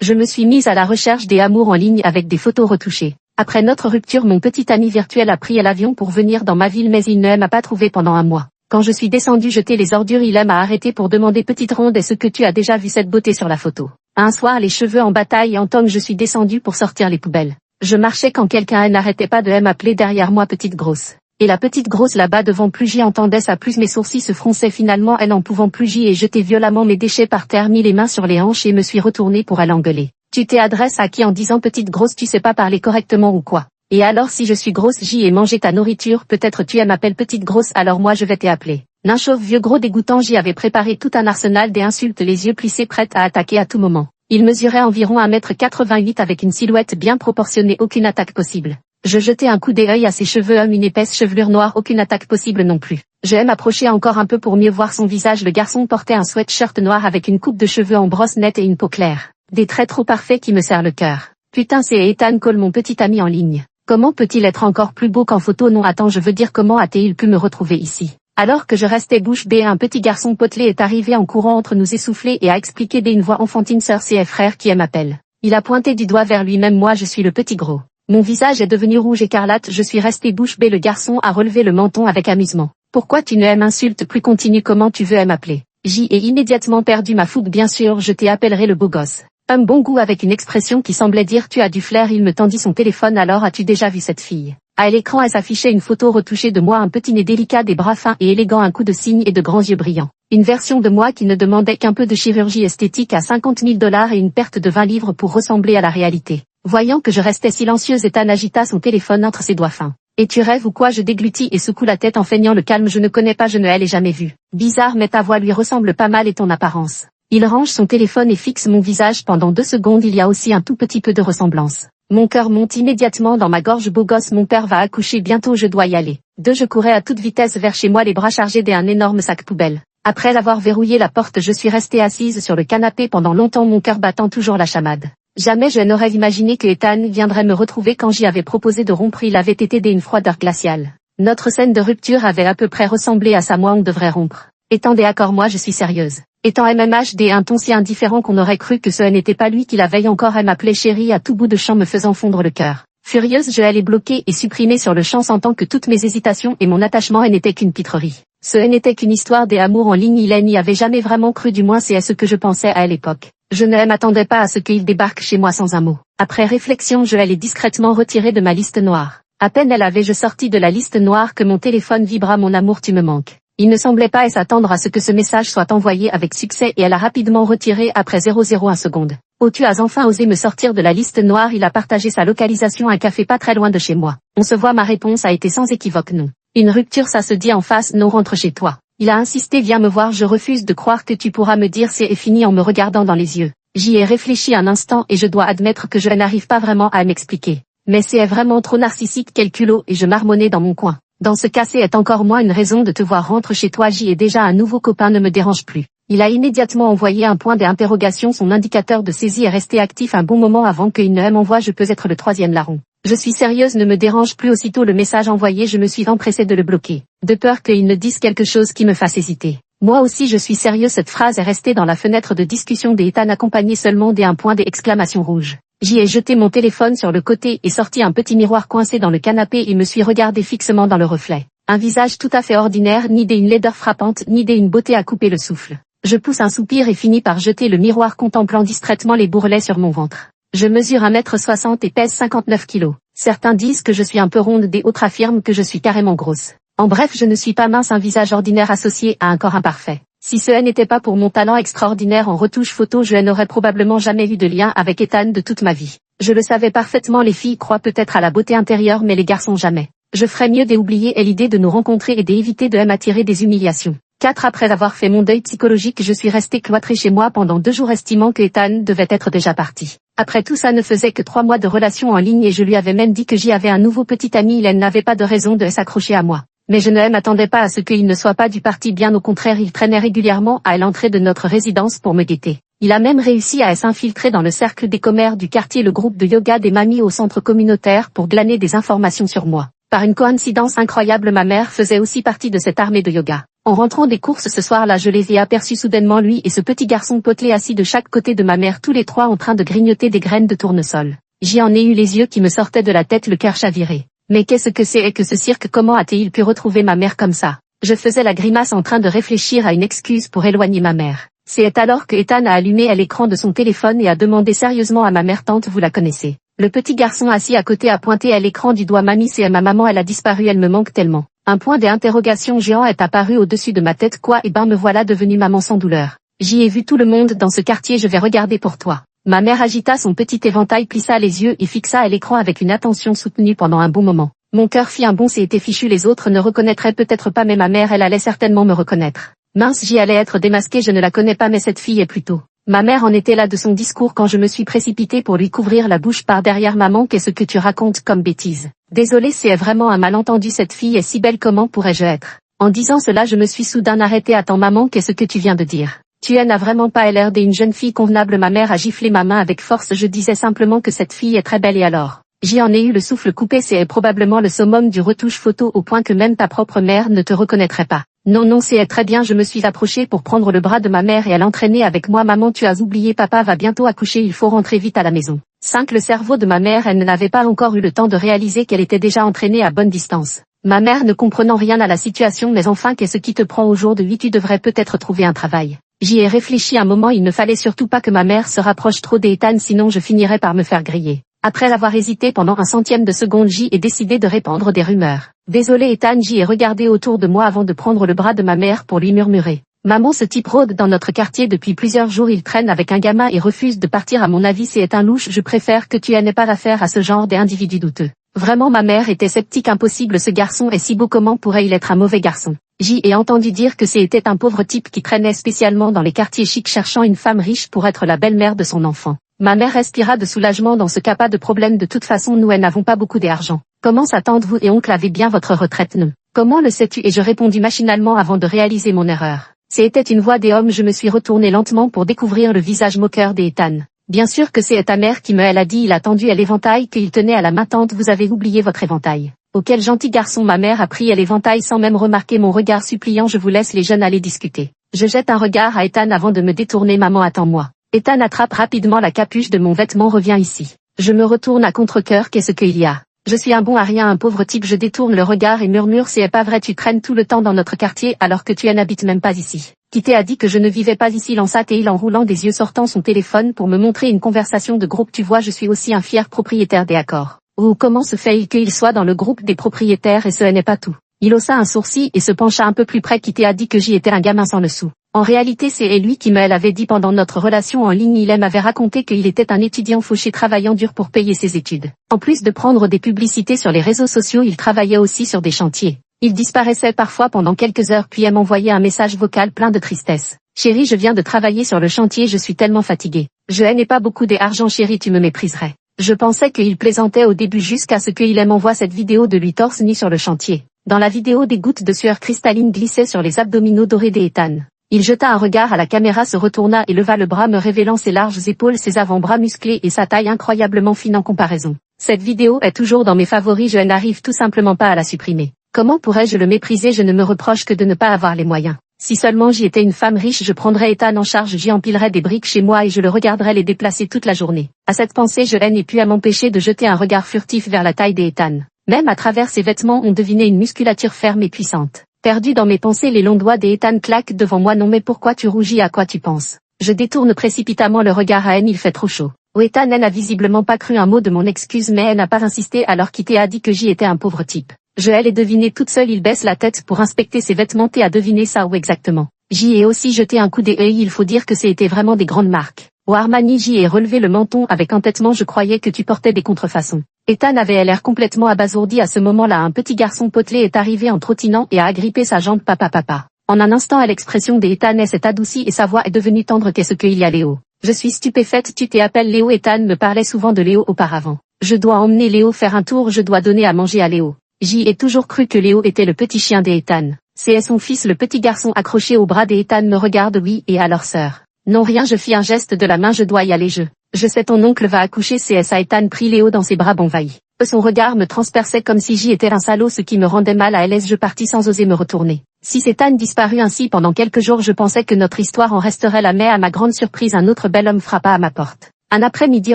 Je me suis mise à la recherche des amours en ligne avec des photos retouchées. Après notre rupture, mon petit ami virtuel a pris l'avion pour venir dans ma ville, mais il ne m'a pas trouvé pendant un mois. Quand je suis descendue jeter les ordures, il m'a arrêté pour demander: petite ronde, est-ce que tu as déjà vu cette beauté sur la photo? Un soir, les cheveux en bataille et en tongs, je suis descendue pour sortir les poubelles. Je marchais quand quelqu'un n'arrêtait pas de m'appeler derrière moi: petite grosse. Et la petite grosse là-bas devant plus, j'y entendais ça, plus mes sourcils se fronçaient. Finalement, elle n'en pouvant plus, j'y ai jeté violemment mes déchets par terre, mis les mains sur les hanches et me suis retournée pour aller engueuler. Tu t'adresses à qui en disant petite grosse? Tu sais pas parler correctement ou quoi? Et alors, si je suis grosse, j'y ai mangé ta nourriture, peut-être tu m'appelles petite grosse, alors moi je vais t'appeler nain chauve, vieux gros dégoûtant. J'y avais préparé tout un arsenal d'insultes, les yeux plissés, prête à attaquer à tout moment. Il mesurait environ 1m88 avec une silhouette bien proportionnée, aucune attaque possible. Je jetai un coup d'œil à ses cheveux, une épaisse chevelure noire, aucune attaque possible non plus. Je m'approchai encore un peu pour mieux voir son visage. Le garçon portait un sweatshirt noir avec une coupe de cheveux en brosse nette et une peau claire. Des traits trop parfaits qui me serrent le cœur. Putain, c'est Ethan Cole, mon petit ami en ligne. Comment peut-il être encore plus beau qu'en photo? Non, attends, je veux dire, comment a-t-il pu me retrouver ici? Alors que je restais bouche bée, un petit garçon potelé est arrivé en courant entre nous, essoufflé, et a expliqué d'une voix enfantine: sœur, c'est frère qui m'appelle. Il a pointé du doigt vers lui-même: moi je suis le petit gros. Mon visage est devenu rouge écarlate, je suis resté bouche bée. Le garçon a relevé le menton avec amusement. Pourquoi tu ne m'insultes plus? Continue, comment tu veux m'appeler? J'y ai immédiatement perdu ma fougue. Bien sûr, je t'appellerai le beau gosse. Un bon goût, avec une expression qui semblait dire tu as du flair. Il me tendit son téléphone. Alors, as-tu déjà vu cette fille? À l'écran, elle s'affichait une photo retouchée de moi, un petit nez délicat, des bras fins et élégants, un coup de cygne et de grands yeux brillants. Une version de moi qui ne demandait qu'un peu de chirurgie esthétique à 50 000 $ et une perte de 20 livres pour ressembler à la réalité. Voyant que je restais silencieuse, Ethan agita son téléphone entre ses doigts fins. Et tu rêves ou quoi? Je déglutis et secoue la tête en feignant le calme. Je ne connais pas, je ne l'ai jamais vue. Bizarre, mais ta voix lui ressemble pas mal et ton apparence. Il range son téléphone et fixe mon visage pendant 2 secondes. Il y a aussi un tout petit peu de ressemblance. Mon cœur monte immédiatement dans ma gorge. Beau gosse, mon père va accoucher bientôt, je dois y aller. Je courais à toute vitesse vers chez moi, les bras chargés d'un énorme sac poubelle. Après avoir verrouillé la porte, je suis restée assise sur le canapé pendant longtemps, mon cœur battant toujours la chamade. Jamais je n'aurais imaginé que Ethan viendrait me retrouver quand j'y avais proposé de rompre. Il avait été d'une froideur glaciale. Notre scène de rupture avait à peu près ressemblé à ça. Moi, on devrait rompre. Étant d'accord, moi je suis sérieuse. Étant MMHD, un ton si indifférent qu'on aurait cru que ce n'était pas lui qui la veille encore m'appelait chérie à tout bout de champ, me faisant fondre le cœur. Furieuse, je allais bloquer et supprimer sur le champ, sentant que toutes mes hésitations et mon attachement n'étaient qu'une pitrerie. Ce n'était qu'une histoire d'amour en ligne. Il n'y avait jamais vraiment cru, du moins c'est à ce que je pensais à l'époque. Je ne m'attendais pas à ce qu'il débarque chez moi sans un mot. Après réflexion, je l'ai discrètement retiré de ma liste noire. À peine je sorti de la liste noire que mon téléphone vibra: mon amour, tu me manques. Il ne semblait pas s'attendre à ce que ce message soit envoyé avec succès et elle a rapidement retiré après 001 seconde. Oh, tu as enfin osé me sortir de la liste noire. Il a partagé sa localisation, un café pas très loin de chez moi. On se voit. Ma réponse a été sans équivoque: non. Une rupture, ça se dit en face. Non, rentre chez toi. Il a insisté: viens me voir. Je refuse de croire que tu pourras me dire c'est fini en me regardant dans les yeux. J'y ai réfléchi un instant et je dois admettre que je n'arrive pas vraiment à m'expliquer. Mais c'est vraiment trop narcissique, quel culot, et je marmonnais dans mon coin. Dans ce cas, c'est encore moins une raison de te voir. Rentre chez toi, j'y ai déjà un nouveau copain, ne me dérange plus. Il a immédiatement envoyé un point d'interrogation. Son indicateur de saisie est resté actif un bon moment avant qu'il ne m'envoie: je peux être le 3e larron. Je suis sérieuse, ne me dérange plus. Aussitôt le message envoyé, je me suis empressée de le bloquer, de peur qu'il ne dise quelque chose qui me fasse hésiter. Moi aussi je suis sérieux. Cette phrase est restée dans la fenêtre de discussion d'Ethan, accompagnée seulement d'un point d'exclamation rouge. J'y ai jeté mon téléphone sur le côté et sorti un petit miroir coincé dans le canapé et me suis regardé fixement dans le reflet. Un visage tout à fait ordinaire, ni d'une laideur frappante, ni d'une beauté à couper le souffle. Je pousse un soupir et finis par jeter le miroir, contemplant distraitement les bourrelets sur mon ventre. Je mesure 1m60 et pèse 59 kg. Certains disent que je suis un peu ronde, d'autres affirment que je suis carrément grosse. En bref, je ne suis pas mince, un visage ordinaire associé à un corps imparfait. Si ce n'était pas pour mon talent extraordinaire en retouche photo, je n'aurais probablement jamais eu de lien avec Ethan de toute ma vie. Je le savais parfaitement, les filles croient peut-être à la beauté intérieure mais les garçons jamais. Je ferais mieux d'oublier l'idée de nous rencontrer et d'éviter de m'attirer des humiliations. 4 Après avoir fait mon deuil psychologique, je suis restée cloîtrée chez moi pendant 2 jours, estimant que Ethan devait être déjà parti. Après tout, ça ne faisait que 3 mois de relation en ligne et je lui avais même dit que j'y avais un nouveau petit ami. Il n'avait pas de raison de s'accrocher à moi. Mais je ne m'attendais pas à ce qu'il ne soit pas du parti, bien au contraire, il traînait régulièrement à l'entrée de notre résidence pour me guetter. Il a même réussi à s'infiltrer dans le cercle des commères du quartier, le groupe de yoga des mamies au centre communautaire, pour glaner des informations sur moi. Par une coïncidence incroyable, ma mère faisait aussi partie de cette armée de yoga. En rentrant des courses ce soir-là, je les ai aperçus soudainement, lui et ce petit garçon potelé assis de chaque côté de ma mère, tous les trois en train de grignoter des graines de tournesol. J'y en ai eu les yeux qui me sortaient de la tête, le cœur chaviré. Mais qu'est-ce que c'est que ce cirque? Comment a-t-il pu retrouver ma mère comme ça? Je faisais la grimace en train de réfléchir à une excuse pour éloigner ma mère. C'est alors que Ethan a allumé l'écran de son téléphone et a demandé sérieusement à ma mère: tante, vous la connaissez? Le petit garçon assis à côté a pointé à l'écran du doigt: mamie, c'est ma maman, elle a disparu, elle me manque tellement. Un point d'interrogation géant est apparu au-dessus de ma tête. Quoi? Eh ben me voilà devenue maman sans douleur. J'y ai vu tout le monde dans ce quartier, je vais regarder pour toi. Ma mère agita son petit éventail, plissa les yeux et fixa l'écran avec une attention soutenue pendant un bon moment. Mon cœur fit un bond, c'était fichu, les autres ne reconnaîtraient peut-être pas, mais ma mère, elle allait certainement me reconnaître. Mince, j'y allais être démasquée, je ne la connais pas, mais cette fille est plutôt... Ma mère en était là de son discours quand je me suis précipitée pour lui couvrir la bouche par derrière. Maman, qu'est-ce que tu racontes comme bêtise? Désolée, c'est vraiment un malentendu, cette fille est si belle, comment pourrais-je être? En disant cela, je me suis soudain arrêtée. Attends maman, qu'est-ce que tu viens de dire? Tu n'as vraiment pas l'air d'une jeune fille convenable. Ma mère a giflé ma main avec force, je disais simplement que cette fille est très belle. Et alors? J'y en ai eu le souffle coupé, c'est probablement le summum du retouche photo au point que même ta propre mère ne te reconnaîtrait pas. Non, c'est très bien, je me suis approchée pour prendre le bras de ma mère et à l'entraîner avec moi. Maman, tu as oublié, papa va bientôt accoucher, il faut rentrer vite à la maison. 5. Le cerveau de ma mère, elle n'avait pas encore eu le temps de réaliser qu'elle était déjà entraînée à bonne distance. Ma mère ne comprenant rien à la situation: mais enfin, qu'est-ce qui te prend au jour de 8? Tu devrais peut-être trouver un travail. J'y ai réfléchi un moment, il ne fallait surtout pas que ma mère se rapproche trop d'Ethan, sinon je finirais par me faire griller. Après avoir hésité pendant un centième de seconde, j'y ai décidé de répandre des rumeurs. Désolé Ethan, j'y ai regardé autour de moi avant de prendre le bras de ma mère pour lui murmurer: maman, ce type rôde dans notre quartier depuis plusieurs jours, il traîne avec un gamin et refuse de partir, à mon avis c'est un louche, je préfère que tu n'aies pas affaire à ce genre d'individu douteux. Vraiment, ma mère était sceptique: impossible, ce garçon est si beau, comment pourrait-il être un mauvais garçon? J'y ai entendu dire que c'était un pauvre type qui traînait spécialement dans les quartiers chics cherchant une femme riche pour être la belle-mère de son enfant. Ma mère respira de soulagement: dans ce cas, pas de problème, de toute façon nous n'avons pas beaucoup d'argent. Comment ça, tante, vous et oncle avez bien votre retraite, ne? Comment le sais-tu? Et je répondis machinalement avant de réaliser mon erreur. C'était une voix des hommes, je me suis retournée lentement pour découvrir le visage moqueur d'Ethan. Bien sûr que c'est ta mère qui me l'a dit, il a tendu à l'éventail qu'il tenait à la main. Tante, vous avez oublié votre éventail. Oh, quel gentil garçon. Ma mère a pris à l'éventail sans même remarquer mon regard suppliant: je vous laisse les jeunes aller discuter. Je jette un regard à Ethan avant de me détourner: maman, attends-moi. Ethan attrape rapidement la capuche de mon vêtement, reviens ici. Je me retourne à contre-cœur, qu'est-ce qu'il y a? Je suis un bon à rien, un pauvre type. Je détourne le regard et murmure: c'est pas vrai, tu traînes tout le temps dans notre quartier alors que tu n'habites même pas ici. Qui t'a dit que je ne vivais pas ici? Lança-t-il en roulant des yeux, sortant son téléphone pour me montrer une conversation de groupe. Tu vois, je suis aussi un fier propriétaire des accords. Ou comment se fait-il qu'il soit dans le groupe des propriétaires? Et ce n'est pas tout. Il haussa un sourcil et se pencha un peu plus près. Qui t'a dit que j'y étais un gamin sans le sou? En réalité, c'est lui qui me l'avait dit pendant notre relation en ligne. Il m'avait raconté qu'il était un étudiant fauché travaillant dur pour payer ses études. En plus de prendre des publicités sur les réseaux sociaux, il travaillait aussi sur des chantiers. Il disparaissait parfois pendant quelques heures puis m'envoyait un message vocal plein de tristesse. Chérie, je viens de travailler sur le chantier, je suis tellement fatiguée. Je n'ai pas beaucoup d'argent, chérie, tu me mépriserais. Je pensais qu'il plaisantait au début jusqu'à ce qu'il m'envoie cette vidéo de lui torse nu sur le chantier. Dans la vidéo, des gouttes de sueur cristalline glissaient sur les abdominaux dorés d'Ethan. Il jeta un regard à la caméra, se retourna et leva le bras me révélant ses larges épaules, ses avant-bras musclés et sa taille incroyablement fine en comparaison. Cette vidéo est toujours dans mes favoris, je n'arrive tout simplement pas à la supprimer. Comment pourrais-je le mépriser? Je ne me reproche que de ne pas avoir les moyens. Si seulement j'y étais une femme riche, je prendrais Ethan en charge, j'y empilerais des briques chez moi et je le regarderais les déplacer toute la journée. À cette pensée, je n'ai pu m'empêcher de jeter un regard furtif vers la taille d'Ethan. Même à travers ses vêtements, on devinait une musculature ferme et puissante. Perdu dans mes pensées, les longs doigts d'Ethan claquent devant moi. Non mais pourquoi tu rougis? À quoi tu penses? Je détourne précipitamment le regard à Anne, il fait trop chaud. Ethan n'a visiblement pas cru un mot de mon excuse, mais elle n'a pas insisté alors qu'il t'a dit que j'y étais un pauvre type. Je l'ai deviné toute seule, il baisse la tête pour inspecter ses vêtements. T'as deviné ça où exactement? J'y ai aussi jeté un coup d'œil, il faut dire que c'était vraiment des grandes marques. Au Armani, j'y ai relevé le menton avec entêtement, je croyais que tu portais des contrefaçons. Ethan avait l'air complètement abasourdi à ce moment-là. Un petit garçon potelé est arrivé en trottinant et a agrippé sa jambe. Papa. En un instant, l'expression d'Ethan s'est adoucie et sa voix est devenue tendre. Qu'est-ce qu'il y a, Léo? Je suis stupéfaite, tu t'appelles Léo? Ethan me parlait souvent de Léo auparavant. Je dois emmener Léo faire un tour, je dois donner à manger à Léo. J'y ai toujours cru que Léo était le petit chien d'Ethan. C'est son fils. Le petit garçon accroché au bras d'Ethan me regarde. Oui, et à leur sœur? Non, rien, je fis un geste de la main, je dois y aller, je sais, ton oncle va accoucher. CSA. Ethan prit Léo dans ses bras envahis. Son regard me transperçait comme si j'y étais un salaud, ce qui me rendait mal à l'aise. Je partis sans oser me retourner. Si Ethan disparut ainsi pendant quelques jours, je pensais que notre histoire en resterait là, mais à ma grande surprise un autre bel homme frappa à ma porte. Un après-midi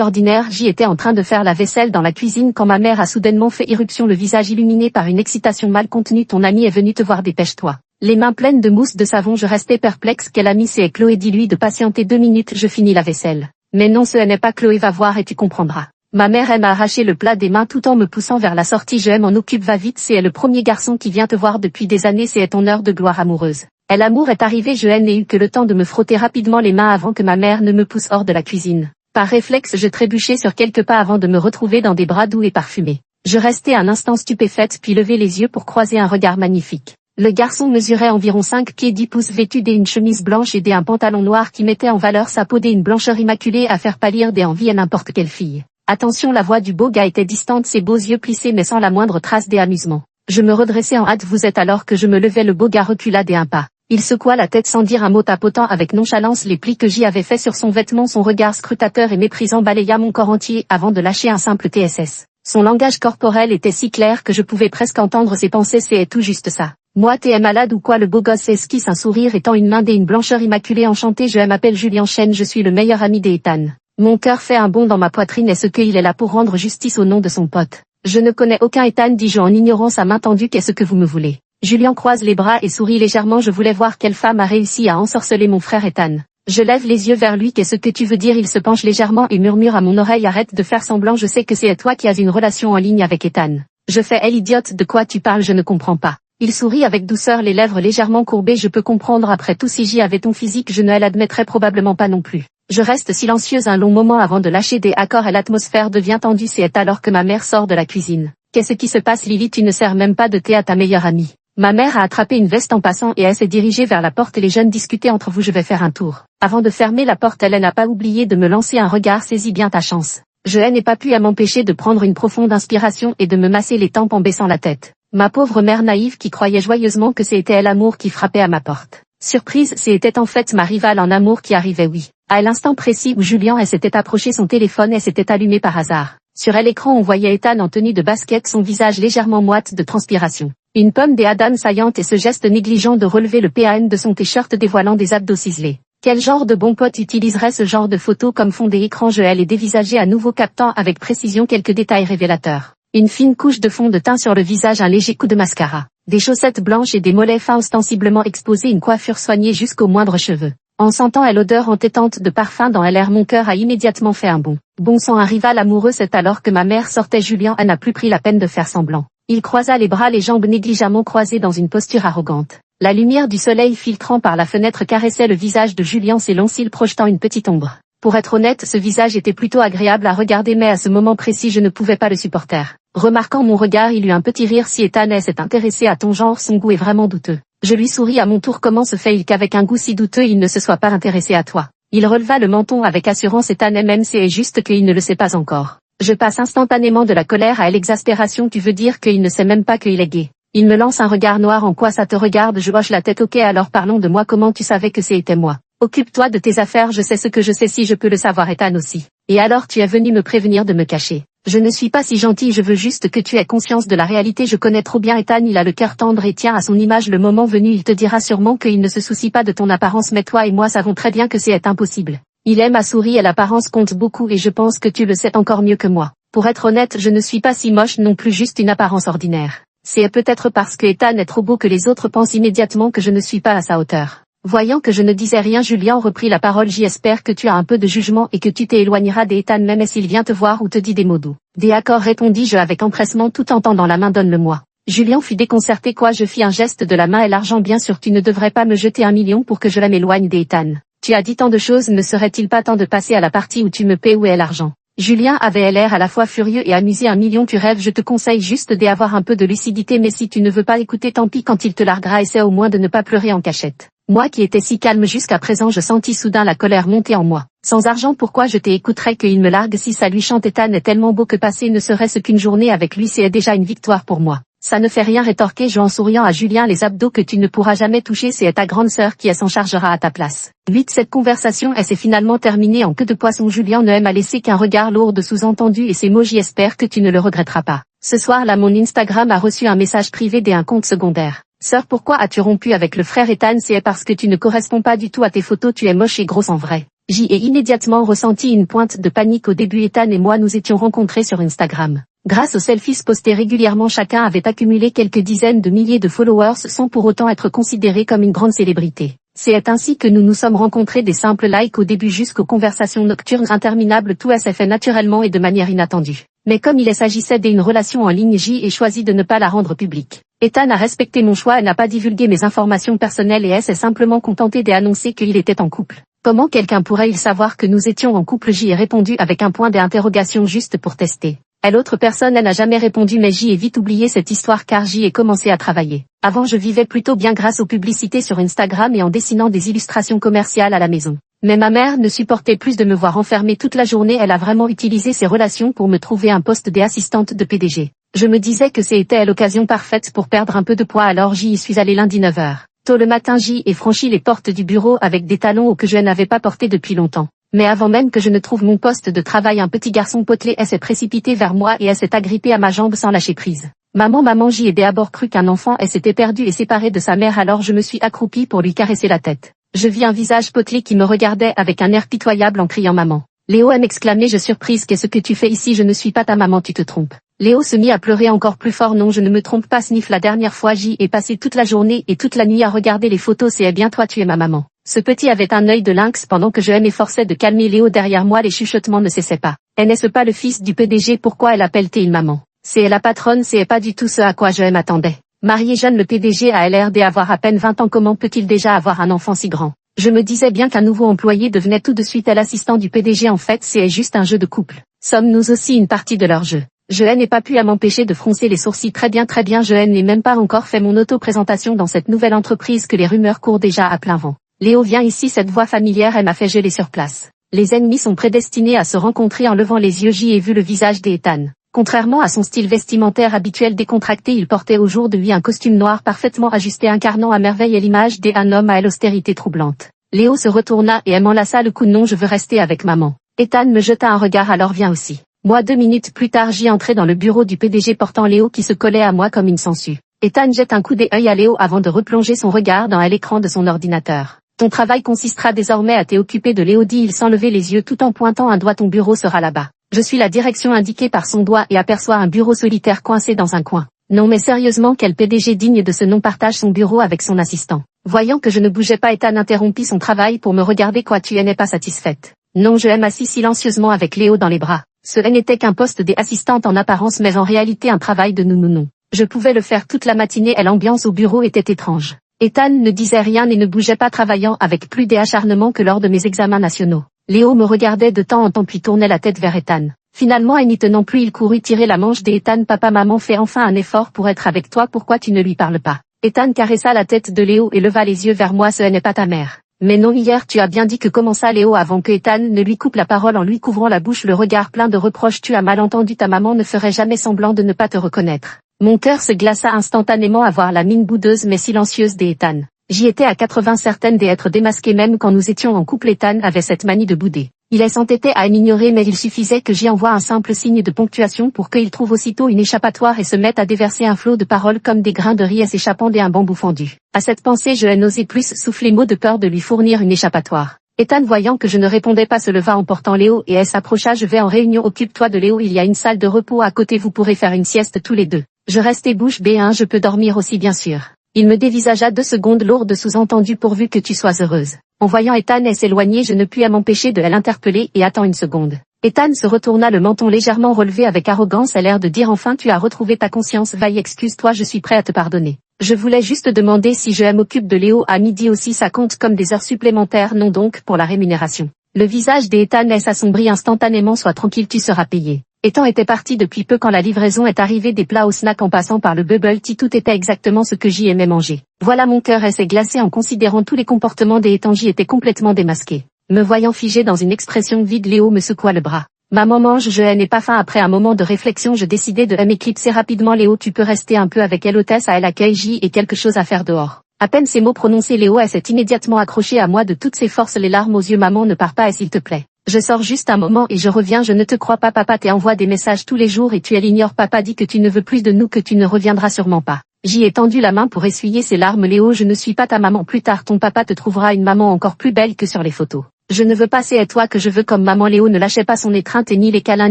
ordinaire, j'y étais en train de faire la vaisselle dans la cuisine quand ma mère a soudainement fait irruption, le visage illuminé par une excitation mal contenue. Ton ami est venu te voir, dépêche-toi. Les mains pleines de mousse de savon, je restais perplexe. Quelle amie c'est Chloé? Dis-lui de patienter 2 minutes, je finis la vaisselle. Mais non, ce n'est pas Chloé, va voir et tu comprendras. Ma mère aime arracher le plat des mains tout en me poussant vers la sortie. Je m'en occupe, va vite, c'est le premier garçon qui vient te voir depuis des années, c'est ton heure de gloire amoureuse. L'amour est arrivé, je n'ai eu que le temps de me frotter rapidement les mains avant que ma mère ne me pousse hors de la cuisine. Par réflexe, je trébuchai sur quelques pas avant de me retrouver dans des bras doux et parfumés. Je restai un instant stupéfaite puis levai les yeux pour croiser un regard magnifique. Le garçon mesurait environ 5 pieds 10 pouces, vêtu d'une chemise blanche et d'un pantalon noir qui mettait en valeur sa peau d'une blancheur immaculée à faire pâlir des envies à n'importe quelle fille. Attention, la voix du beau gars était distante, ses beaux yeux plissés mais sans la moindre trace d'amusement. Je me redressai en hâte. Vous êtes? Alors que je me levais, le beau gars recula d'un pas. Il secoua la tête sans dire un mot, tapotant avec nonchalance les plis que j'y avais fait sur son vêtement. Son regard scrutateur et méprisant balaya mon corps entier avant de lâcher un simple TSS. Son langage corporel était si clair que je pouvais presque entendre ses pensées. C'est tout juste ça. Moi, t'es malade ou quoi? Le beau gosse esquisse un sourire étant une main d'une blancheur immaculée. Enchanté, je m'appelle Julien Chen, je suis le meilleur ami d'Ethan. Mon cœur fait un bond dans ma poitrine. Est-ce qu'il est là pour rendre justice au nom de son pote? Je ne connais aucun Ethan, dis-je en ignorant sa main tendue. Qu'est-ce que vous me voulez? Julien croise les bras et sourit légèrement. Je voulais voir quelle femme a réussi à ensorceler mon frère Ethan. Je lève les yeux vers lui. Qu'est-ce que tu veux dire? Il se penche légèrement et murmure à mon oreille. Arrête de faire semblant, je sais que c'est toi qui as une relation en ligne avec Ethan. Je fais idiote, de quoi tu parles? Je ne comprends pas. Il sourit avec douceur, les lèvres légèrement courbées. Je peux comprendre, après tout, si j'y avais ton physique je ne l'admettrais probablement pas non plus. Je reste silencieuse un long moment avant de lâcher des accords et l'atmosphère devient tendue. C'est alors que ma mère sort de la cuisine. Qu'est-ce qui se passe, Lily? Tu ne sers même pas de thé à ta meilleure amie. Ma mère a attrapé une veste en passant et elle s'est dirigée vers la porte. Les jeunes discutaient entre vous, je vais faire un tour. Avant de fermer la porte, elle n'a pas oublié de me lancer un regard. Saisis bien ta chance. Je n'ai pas pu m'empêcher de prendre une profonde inspiration et de me masser les tempes en baissant la tête. Ma pauvre mère naïve qui croyait joyeusement que c'était l'amour qui frappait à ma porte. Surprise, c'était en fait ma rivale en amour qui arrivait, oui. À l'instant précis où Julien s'était approché, son téléphone s'était allumé par hasard. Sur l'écran on voyait Ethan en tenue de basket, son visage légèrement moite de transpiration. Une pomme des Adam saillante et ce geste négligent de relever le PAN de son t-shirt dévoilant des abdos ciselés. Quel genre de bon pote utiliserait ce genre de photo comme fond d'écran? Je l'ai dévisagé à nouveau, captant avec précision quelques détails révélateurs. Une fine couche de fond de teint sur le visage, un léger coup de mascara, des chaussettes blanches et des mollets fins ostensiblement exposés, une coiffure soignée jusqu'aux moindres cheveux. En sentant l'odeur entêtante de parfum dans l'air, mon cœur a immédiatement fait un bond. Bon sang, un rival amoureux. C'est alors que ma mère sortait. Julien n'a plus pris la peine de faire semblant. Il croisa les bras, les jambes négligemment croisées dans une posture arrogante. La lumière du soleil filtrant par la fenêtre caressait le visage de Julien, ses longs cils projetant une petite ombre. Pour être honnête, ce visage était plutôt agréable à regarder, mais à ce moment précis je ne pouvais pas le supporter. Remarquant mon regard, il eut un petit rire. Si Ethan s'est intéressé à ton genre, son goût est vraiment douteux. Je lui souris à mon tour. Comment se fait-il qu'avec un goût si douteux il ne se soit pas intéressé à toi? Il releva le menton avec assurance. Ethan même, c'est juste qu'il ne le sait pas encore. Je passe instantanément de la colère à l'exaspération. Tu veux dire qu'il ne sait même pas qu'il est gay? Il me lance un regard noir. En quoi ça te regarde? Je hoche la tête. Ok, alors parlons de moi. Comment tu savais que c'était moi? Occupe-toi de tes affaires, je sais ce que je sais. Si je peux le savoir, Ethan aussi. Et alors tu es venu me prévenir de me cacher? Je ne suis pas si gentille, je veux juste que tu aies conscience de la réalité. Je connais trop bien Ethan, il a le cœur tendre et tient à son image. Le moment venu il te dira sûrement qu'il ne se soucie pas de ton apparence, mais toi et moi savons très bien que c'est impossible. Il aime à sourire et l'apparence compte beaucoup et je pense que tu le sais encore mieux que moi. Pour être honnête, je ne suis pas si moche non plus, juste une apparence ordinaire. C'est peut-être parce que Ethan est trop beau que les autres pensent immédiatement que je ne suis pas à sa hauteur. Voyant que je ne disais rien, Julien reprit la parole. J'espère que tu as un peu de jugement et que tu t'éloigneras d'Ethan même s'il vient te voir ou te dit des mots doux. D'accord, répondis-je avec empressement tout en tendant la main. Donne-le-moi. Julien fut déconcerté. Quoi? Je fis un geste de la main. Et l'argent? Bien sûr, tu ne devrais pas me jeter 1 million pour que je m'éloigne d'Ethan. Tu as dit tant de choses, ne serait-il pas temps de passer à la partie où tu me paies? Où est l'argent? Julien avait l'air à la fois furieux et amusé. 1 million, tu rêves? Je te conseille juste d'avoir un peu de lucidité, mais si tu ne veux pas écouter, tant pis. Quand il te larguera, essaie au moins de ne pas pleurer en cachette. Moi qui étais si calme jusqu'à présent, je sentis soudain la colère monter en moi. Sans argent, pourquoi je t'écouterais qu'il me largue? Si ça lui chante? Ethan est tellement beau que passer ne serait-ce qu'une journée avec lui, c'est déjà une victoire pour moi. Ça ne fait rien, rétorquai-je en souriant à Julien. Les abdos que tu ne pourras jamais toucher, c'est ta grande sœur qui s'en chargera à ta place. 8. Cette conversation s'est finalement terminée en queue de poisson. Julien ne m'a laissé qu'un regard lourd de sous-entendu et ces mots: j'espère que tu ne le regretteras pas. Ce soir-là, mon Instagram a reçu un message privé d'un compte secondaire. Sœur, pourquoi as-tu rompu avec le frère Ethan? C'est parce que tu ne corresponds pas du tout à tes photos, tu es moche et grosse en vrai. J'y ai immédiatement ressenti une pointe de panique au début. Ethan et moi nous étions rencontrés sur Instagram. Grâce aux selfies postés régulièrement, chacun avait accumulé quelques dizaines de milliers de followers sans pour autant être considéré comme une grande célébrité. C'est ainsi que nous nous sommes rencontrés, des simples likes au début jusqu'aux conversations nocturnes interminables. Tout s'est fait naturellement et de manière inattendue. Mais comme il s'agissait d'une relation en ligne, j'ai choisi de ne pas la rendre publique. Ethan a respecté mon choix et n'a pas divulgué mes informations personnelles et s'est simplement contenté d'annoncer qu'il était en couple. Comment quelqu'un pourrait-il savoir que nous étions en couple? J'y ai répondu avec un point d'interrogation juste pour tester. L'autre personne n'a jamais répondu, mais j'y ai vite oublié cette histoire car j'y ai commencé à travailler. Avant je vivais plutôt bien grâce aux publicités sur Instagram et en dessinant des illustrations commerciales à la maison. Mais ma mère ne supportait plus de me voir enfermée toute la journée. Elle a vraiment utilisé ses relations pour me trouver un poste d'assistante de PDG. Je me disais que c'était l'occasion parfaite pour perdre un peu de poids, alors j'y suis allée lundi 9 h. Tôt le matin, j'y ai franchi les portes du bureau avec des talons que je n'avais pas portés depuis longtemps. Mais avant même que je ne trouve mon poste de travail, un petit garçon potelé s'est précipité vers moi et s'est agrippé à ma jambe sans lâcher prise. Maman, j'y ai d'abord cru qu'un enfant s'était perdu et séparé de sa mère, alors je me suis accroupie pour lui caresser la tête. Je vis un visage potelé qui me regardait avec un air pitoyable en criant maman. Léo m'exclamait, je surprise, qu'est-ce que tu fais ici? Je ne suis pas ta maman, tu te trompes. Léo se mit à pleurer encore plus fort. Non, je ne me trompe pas, sniff. La dernière fois j'y ai passé toute la journée et toute la nuit à regarder les photos. C'est bien toi, tu es ma maman. Ce petit avait un œil de lynx pendant que je m'efforçais de calmer Léo derrière moi. Les chuchotements ne cessaient pas. N'est-ce pas le fils du PDG? Pourquoi elle appelle-t-il une maman? C'est la patronne, c'est pas du tout ce à quoi je m'attendais. Marié jeune, le PDG a l'air d'avoir à peine 20 ans. Comment peut-il déjà avoir un enfant si grand? Je me disais bien qu'un nouveau employé devenait tout de suite l'assistant du PDG. En fait, c'est juste un jeu de couple. Sommes-nous aussi une partie de leur jeu? Je n'ai pas pu m'empêcher de froncer les sourcils. Très bien, je n'ai même pas encore fait mon auto-présentation dans cette nouvelle entreprise que les rumeurs courent déjà à plein vent. Léo, viens ici, cette voix familière, elle m'a fait geler sur place. Les ennemis sont prédestinés à se rencontrer. En levant les yeux, j'y ai vu le visage d'Ethan. Contrairement à son style vestimentaire habituel décontracté, il portait au jour de lui un costume noir parfaitement ajusté, incarnant à merveille l'image d'un homme à l'austérité troublante. Léo se retourna et m'enlaça le cou. Non, je veux rester avec maman. Ethan me jeta un regard. Alors viens aussi. Moi, 2 minutes plus tard, j'y entrais dans le bureau du PDG portant Léo qui se collait à moi comme une sangsue. Ethan jette un coup d'œil à Léo avant de replonger son regard dans l'écran de son ordinateur. Ton travail consistera désormais à t'occuper de Léo, dit-il sans lever les yeux tout en pointant un doigt. Ton bureau sera là-bas. Je suis la direction indiquée par son doigt et aperçois un bureau solitaire coincé dans un coin. Non mais sérieusement, quel PDG digne de ce nom partage son bureau avec son assistant? Voyant que je ne bougeais pas, Ethan interrompit son travail pour me regarder. Quoi, tu n'es pas satisfaite? Non, je m'assis silencieusement avec Léo dans les bras. Ce n'était qu'un poste d'assistante en apparence, mais en réalité un travail de nounou. Je pouvais le faire toute la matinée et l'ambiance au bureau était étrange. Ethan ne disait rien et ne bougeait pas, travaillant avec plus d'acharnement que lors de mes examens nationaux. Léo me regardait de temps en temps puis tournait la tête vers Ethan. Finalement, et n'y tenant plus, il courut tirer la manche d'Ethan. Papa, maman fait enfin un effort pour être avec toi, pourquoi tu ne lui parles pas? Ethan caressa la tête de Léo et leva les yeux vers moi. Ce n'est pas ta mère. Mais non, hier tu as bien dit que, commença Léo avant que Ethan ne lui coupe la parole en lui couvrant la bouche, le regard plein de reproches. Tu as mal entendu, ta maman ne ferait jamais semblant de ne pas te reconnaître. Mon cœur se glaça instantanément à voir la mine boudeuse mais silencieuse d'Ethan. J'y étais à 80 certaine d'être démasquée. Même quand nous étions en couple, Ethan avait cette manie de bouder. Il s'entêtait à m'ignorer, mais il suffisait que j'y envoie un simple signe de ponctuation pour qu'il trouve aussitôt une échappatoire et se mette à déverser un flot de paroles comme des grains de riz s'échappant d'un bambou fendu. À cette pensée, je n'osais plus souffler mot de peur de lui fournir une échappatoire. Ethan, voyant que je ne répondais pas, se leva en portant Léo et s'approcha. Je vais en réunion, occupe-toi de Léo, il y a une salle de repos à côté, vous pourrez faire une sieste tous les deux. Je restais bouche bée. Je peux dormir aussi, bien sûr. Il me dévisagea 2 secondes lourdes, sous-entendu pourvu que tu sois heureuse. En voyant Ethan s'éloigner, je ne pus m'empêcher de l'interpeller et attends une seconde. Ethan se retourna, le menton légèrement relevé avec arrogance, à l'air de dire enfin tu as retrouvé ta conscience, vaille, excuse-toi, je suis prêt à te pardonner. Je voulais juste demander si je m'occupe de Léo à midi aussi, ça compte comme des heures supplémentaires, non donc pour la rémunération. Le visage d'Ethan s'assombrit instantanément, sois tranquille, tu seras payé. Ethan était parti depuis peu quand la livraison est arrivée des plats au snack en passant par le bubble tea, tout était exactement ce que j'y aimais manger. Voilà, mon cœur s'est glacé en considérant tous les comportements d'Ethan, j'y étais complètement démasqué. Me voyant figé dans une expression vide, Léo me secoua le bras. Maman mange, je n'ai pas faim. Après un moment de réflexion, je décidai de m'éclipser rapidement. Léo, tu peux rester un peu avec elle, hôtesse à elle accueil, j'y ai quelque chose à faire dehors. À peine ces mots prononcés, Léo s'est immédiatement accroché à moi de toutes ses forces, les larmes aux yeux. Maman, ne pars pas, s'il te plaît. Je sors juste un moment et je reviens. Je ne te crois pas, papa t'envoie des messages tous les jours et tu l'ignores. Papa dit que tu ne veux plus de nous, que tu ne reviendras sûrement pas. J'y ai tendu la main pour essuyer ses larmes. Léo, je ne suis pas ta maman. Plus tard ton papa te trouvera une maman encore plus belle que sur les photos. Je ne veux pas, c'est toi que je veux comme maman. Léo ne lâchait pas son étreinte et ni les câlins